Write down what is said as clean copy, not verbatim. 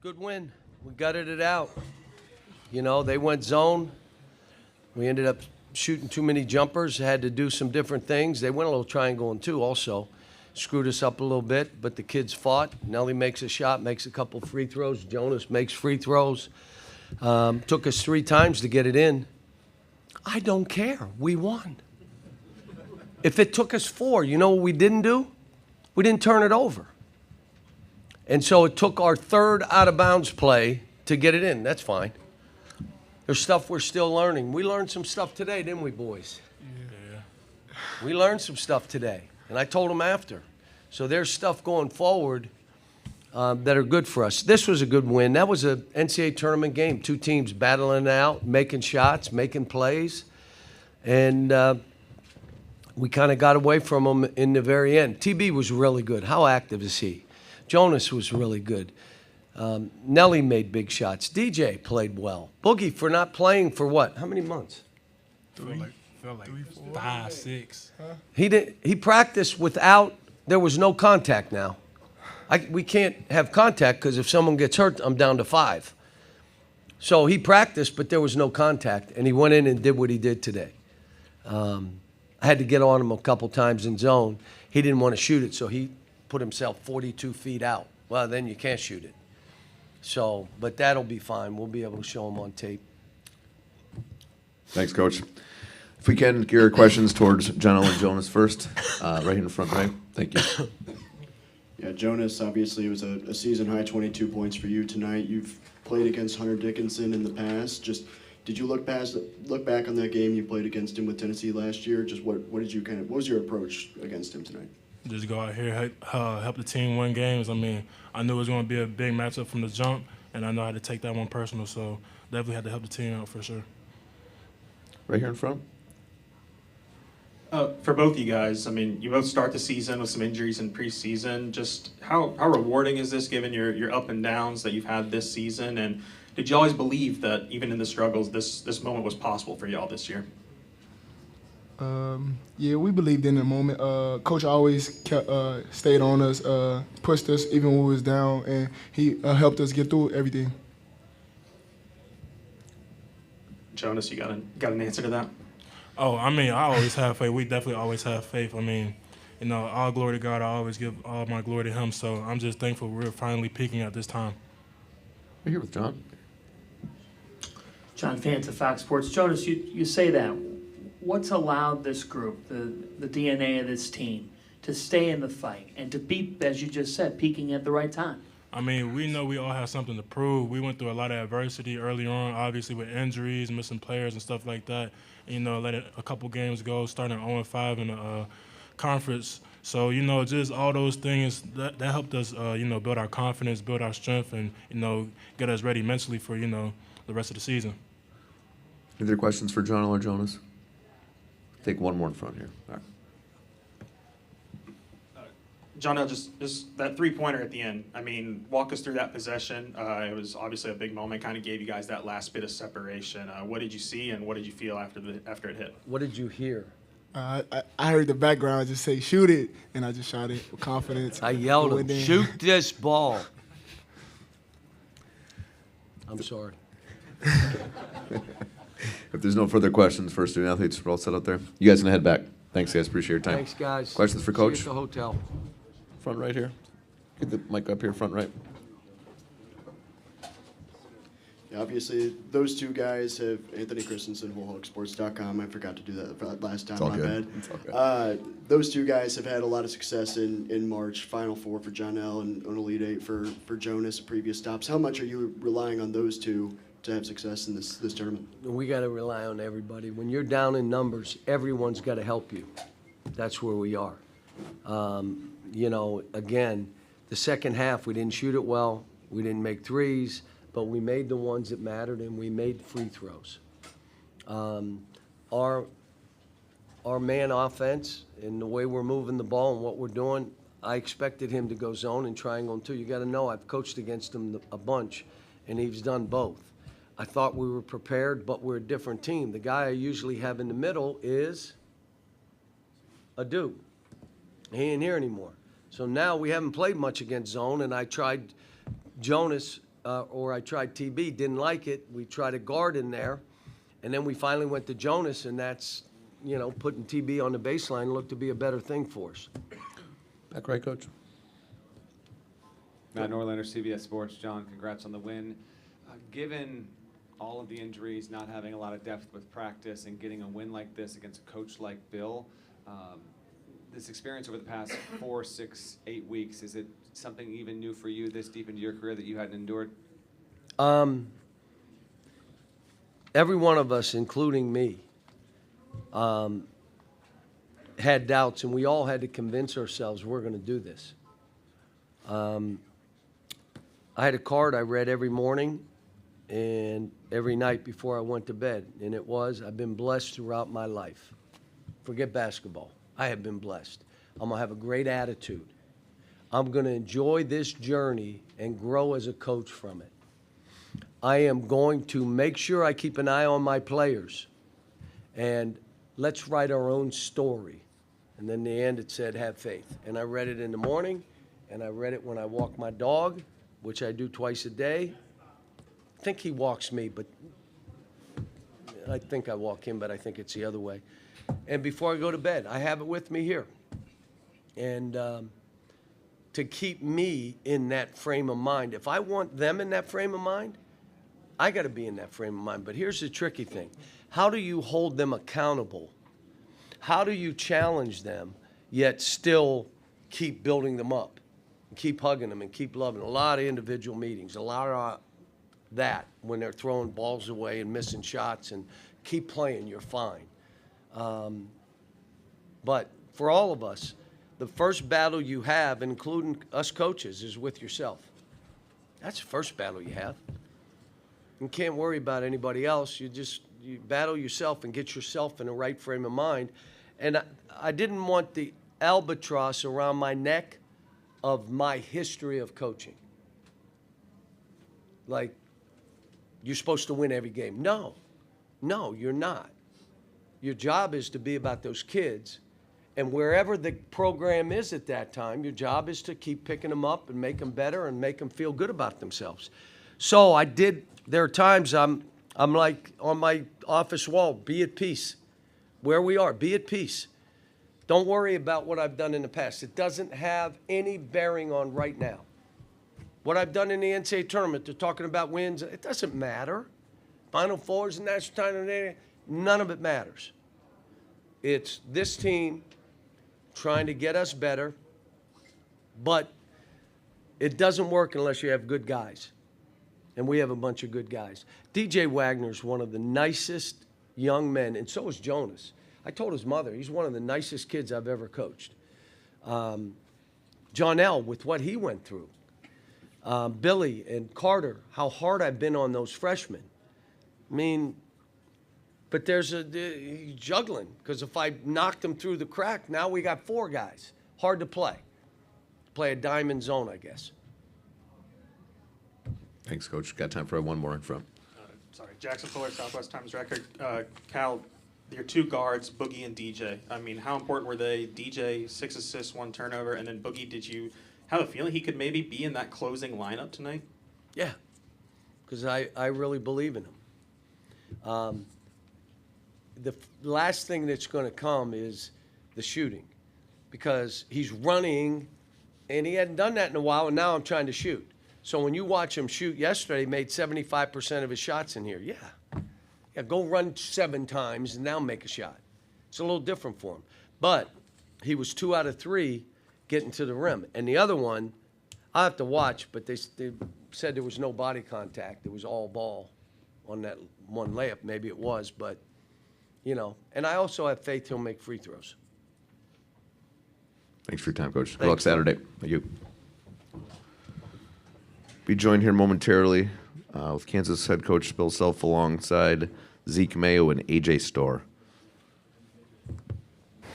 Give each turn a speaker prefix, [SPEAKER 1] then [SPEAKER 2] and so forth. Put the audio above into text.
[SPEAKER 1] Good win. We gutted it out. You know, they went zone. We ended up shooting too many jumpers, had to do some different things. They went a little triangle and two also. Screwed us up a little bit, but the kids fought. Nelly makes a shot, makes a couple free throws. Jonas makes free throws. Took us 3 times to get it in. I don't care. We won. If it took us 4, you know what we didn't do? We didn't turn it over. And so it took our 3rd out-of-bounds play to get it in. That's fine. There's stuff we're still learning. We learned some stuff today, didn't we, boys?
[SPEAKER 2] Yeah.
[SPEAKER 1] We learned some stuff today, and I told them after. So there's stuff going forward that are good for us. This was a good win. That was an NCAA Tournament game. 2 teams battling it out, making shots, making plays. And we kind of got away from them in the very end. TB was really good. How active is he? Jonas was really good. Nelly made big shots. DJ played well. Boogie for not playing for what? How many months?
[SPEAKER 2] Felt like 5, 6.
[SPEAKER 1] He practiced without, there was no contact now. We can't have contact because if someone gets hurt, I'm down to 5. So he practiced, but there was no contact, and he went in and did what he did today. I had to get on him a couple times in zone. He didn't want to shoot it, so he put himself 42 feet out. Well, then you can't shoot it. So, but that'll be fine. We'll be able to show him on tape.
[SPEAKER 3] Thanks, Coach. If we can, gear our questions towards Johnell and Jonas first. Right in the front, right? Thank you.
[SPEAKER 4] Yeah, Jonas, obviously it was a season-high 22 points for you tonight. You've played against Hunter Dickinson in the past. Just, did you look back on that game you played against him with Tennessee last year? Just what was your approach against him tonight?
[SPEAKER 2] Just go out here, help the team win games. I mean, I knew it was going to be a big matchup from the jump, and I know I had to take that one personal, so definitely had to help the team out for sure.
[SPEAKER 3] Right here in front.
[SPEAKER 5] For both of you guys, I mean, you both start the season with some injuries in preseason. Just how rewarding is this given your up and downs that you've had this season? And did you always believe that even in the struggles, this moment was possible for y'all this year?
[SPEAKER 6] Yeah, we believed in the moment. Coach always stayed on us, pushed us even when we was down, and he helped us get through everything.
[SPEAKER 5] Jonas, you got an answer to that?
[SPEAKER 2] Oh, I mean, I always have faith. We definitely always have faith. I mean, you know, all glory to God. I always give all my glory to Him. So I'm just thankful we're finally peaking at this time.
[SPEAKER 3] We're here with John.
[SPEAKER 7] John Fanta, Fox Sports. Jonas, you say that. What's allowed this group, the DNA of this team, to stay in the fight and to be, as you just said, peaking at the right time?
[SPEAKER 2] I mean, we know we all have something to prove. We went through a lot of adversity early on, obviously with injuries, missing players and stuff like that. You know, let it a couple games go, starting 0-5 in the conference. So, you know, just all those things, that helped us, you know, build our confidence, build our strength, and, you know, get us ready mentally for, you know, the rest of the season.
[SPEAKER 3] Any other questions for Johnell or Jonas? Take one more in front here. All right.
[SPEAKER 5] Johnell, just that three-pointer at the end. I mean, walk us through that possession. It was obviously a big moment, kind of gave you guys that last bit of separation. What did you see and what did you feel after it hit?
[SPEAKER 1] What did you hear?
[SPEAKER 6] I heard the background just say, shoot it, and I just shot it with confidence.
[SPEAKER 1] I yelled him, shoot this ball. I'm sorry.
[SPEAKER 3] If there's no further questions for our student athletes, we're all set out there. You guys can head back. Thanks, guys. Appreciate your time.
[SPEAKER 1] Thanks, guys.
[SPEAKER 3] Questions for Coach?
[SPEAKER 1] See you at the hotel.
[SPEAKER 3] Front right here. Get the mic up here, front right.
[SPEAKER 4] Yeah, obviously, those two guys have Anthony Christensen, HawgBeat.com. I forgot to do that last time, my bad.
[SPEAKER 3] It's all good.
[SPEAKER 4] Those two guys have had a lot of success in March, Final Four for Johnell and an Elite Eight for Jonas, previous stops. How much are you relying on those two to have success in this tournament?
[SPEAKER 1] We got to rely on everybody. When you're down in numbers, everyone's got to help you. That's where we are. You know, again, the second half, we didn't shoot it well. We didn't make threes, but we made the ones that mattered, and we made free throws. Our man offense and the way we're moving the ball and what we're doing, I expected him to go zone and triangle too. You got to know I've coached against him a bunch, and he's done both. I thought we were prepared, but we're a different team. The guy I usually have in the middle is Aidoo. He ain't here anymore. So now we haven't played much against zone, and I tried Jonas or I tried TB, didn't like it. We tried a guard in there, and then we finally went to Jonas, and that's, putting TB on the baseline looked to be a better thing for us.
[SPEAKER 3] Back right, Coach.
[SPEAKER 8] Matt Norlander, CBS Sports. John, congrats on the win. Given all of the injuries, not having a lot of depth with practice, and getting a win like this against a coach like Bill, this experience over the past 4, 6, 8 weeks, is it something even new for you this deep into your career that you hadn't endured?
[SPEAKER 1] Every one of us, including me, had doubts, and we all had to convince ourselves we're going to do this. I had a card I read every morning and every night before I went to bed, and it was, I've been blessed throughout my life. Forget basketball. I have been blessed. I'm going to have a great attitude. I'm going to enjoy this journey and grow as a coach from it. I am going to make sure I keep an eye on my players, and let's write our own story. And then in the end, it said, have faith. And I read it in the morning, and I read it when I walk my dog, which I do twice a day. I think he walks me, but I think I walk him, but I think it's the other way. And before I go to bed, I have it with me here. And to keep me in that frame of mind, if I want them in that frame of mind, I got to be in that frame of mind. But here's the tricky thing. How do you hold them accountable? How do you challenge them, yet still keep building them up, and keep hugging them and keep loving them? A lot of individual meetings, a lot of that when they're throwing balls away and missing shots, and keep playing, you're fine. But for all of us, the first battle you have, including us coaches, is with yourself. That's the first battle you have. You can't worry about anybody else. You battle yourself and get yourself in the right frame of mind. And I didn't want the albatross around my neck of my history of coaching. Like, you're supposed to win every game. No, you're not. Your job is to be about those kids. And wherever the program is at that time, your job is to keep picking them up and make them better and make them feel good about themselves. So I did. There are times I'm like on my office wall, be at peace. Where we are, be at peace. Don't worry about what I've done in the past. It doesn't have any bearing on right now. What I've done in the NCAA Tournament, they're talking about wins. It doesn't matter. Final Fours and National Tournament, none of it matters. It's this team trying to get us better, but it doesn't work unless you have good guys. And we have a bunch of good guys. DJ Wagner's one of the nicest young men, and so is Jonas. I told his mother, he's one of the nicest kids I've ever coached. Johnell, with what he went through. Billy and Carter, how hard I've been on those freshmen. I mean, but he's juggling, because if I knocked him through the crack, now we got 4 guys. Hard to play. Play a diamond zone, I guess.
[SPEAKER 3] Thanks, Coach. Got time for one more in front.
[SPEAKER 5] Jackson Fuller, Southwest Times Record. Cal, your 2 guards, Boogie and DJ. I mean, how important were they? DJ, 6 assists, 1 turnover, and then Boogie, did you have a feeling he could maybe be in that closing lineup tonight?
[SPEAKER 1] Yeah, because I really believe in him. The last thing that's going to come is the shooting, because he's running, and he hadn't done that in a while, and now I'm trying to shoot. So when you watch him shoot yesterday, he made 75% of his shots in here. Yeah, go run 7 times and now make a shot. It's a little different for him. But he was 2 out of 3 getting to the rim. And the other one, I have to watch, but they said there was no body contact. It was all ball on that one layup. Maybe it was, but, And I also have faith he'll make free throws.
[SPEAKER 3] Thanks for your time, Coach. Good luck Saturday. Thank you. Be joined here momentarily with Kansas head coach Bill Self alongside Zeke Mayo and AJ Storr.